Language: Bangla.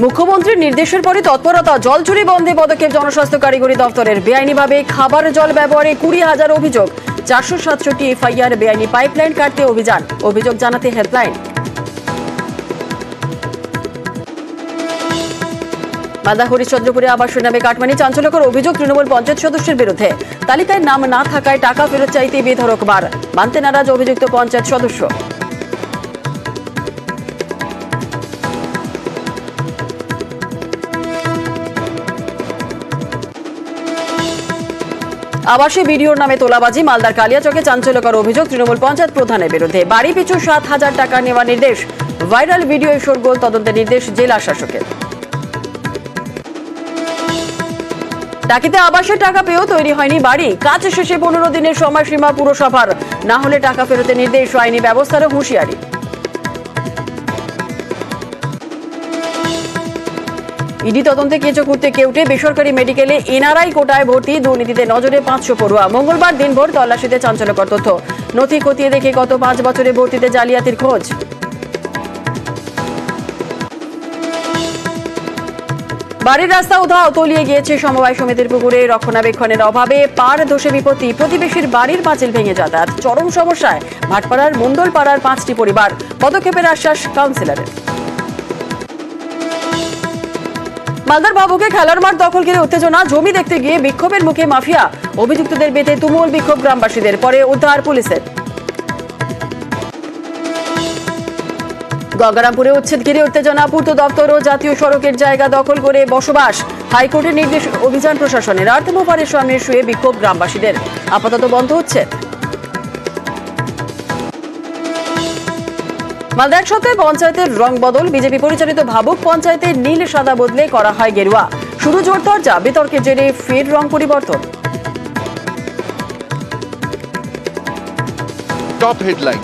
মুখ্যমন্ত্রীর নির্দেশের পরে তৎপরতা, জল চুরি বন্ধে পদক্ষেপ জনস্বাস্থ্য কারিগরি দপ্তরের। বেআইনিভাবে খাবার জল ব্যবহারে 20,000 অভিযোগ, 467 এফআইআর। বেআইনি পাইপলাইন কাটতে অভিযোগ জানাতে হেল্পলাইন। মালদা হরিশ্চন্দ্রপুরে আবাসন নামে কাটমানি, চাঞ্চল্যকর অভিযোগ তৃণমূল পঞ্চায়েত সদস্যের বিরুদ্ধে। তালিকায় নাম না থাকায় টাকা ফেরত চাইতে বেধড়ক মার, মানতে নারাজ অভিযুক্ত পঞ্চায়েত সদস্য। আবাসে বিডিওর নামে তোলাবাজি, মালদার কালিয়াচকে চাঞ্চল্যকর অভিযোগ তৃণমূল পঞ্চায়েত প্রধানের বিরুদ্ধে। বাড়ি পিছু 7,000 টাকা নেওয়ার নির্দেশ, ভাইরাল ভিডিও শোরগোল, তদন্তের নির্দেশ জেলা শাসকের। টাকিতে আবাসের টাকা পেয়েও তৈরি হয়নি বাড়ি, কাজ শেষে 15 দিনের সময়সীমা পুরসভার, না হলে টাকা ফেরতের নির্দেশ, আইনি ব্যবস্থারও হুঁশিয়ারি। ইডি তদন্তে কেঁচো খুঁড়তে কেউটে, বেসরকারি মেডিকেলে এনআরআই কোটায় ভর্তি, দুর্নীতিতে নজরে 500 পড়ুয়া। মঙ্গলবার দিনভর তল্লাশিতে চাঞ্চল্যকর তথ্য, নথি খতিয়ে দেখে গত 5 বছরে ভর্তিতে জালিয়াতির খোঁজ। বাড়ির রাস্তা উধাও, তলিয়ে গিয়েছে সমবায় সমিতির পুকুরে, রক্ষণাবেক্ষণের অভাবে পার ধসে বিপত্তি, প্রতিবেশীর বাড়ির পাঁচিল ভেঙে যাতায়াত, চরম সমস্যায় ভাটপাড়ার মণ্ডলপাড়ার 5টি পরিবার, পদক্ষেপের আশ্বাস কাউন্সিলরের। মালদার বাবুকে খেলার মাঠ দখল ঘিরে উত্তেজনা, জমি দেখতে গিয়ে বিক্ষোভের মুখে মাফিয়া, অভিযুক্তদের বেঁধে তুমুল বিক্ষোভ গ্রামবাসীদের, পরে উদ্ধার পুলিশের। গঙ্গারামপুরে উচ্ছেদ ঘিরে উত্তেজনা, পূর্ত দপ্তর ও জাতীয় সড়কের জায়গা দখল করে বসবাস, হাইকোর্টের নির্দেশ অভিযান প্রশাসনের। আর্থমোপারের সামনে শুয়ে বিক্ষোভ গ্রামবাসীদের, আপাতত বন্ধ হচ্ছে। মালদা এক সপ্তাহে পঞ্চায়েতের রং বদল, বিজেপি পরিচালিত ভাবুক পঞ্চায়েতের নীল সাদা বদলে করা হয় গেরুয়া, শুরু জোর তরজা, বিতর্কের জেরে ফের রং পরিবর্তন। Top headline.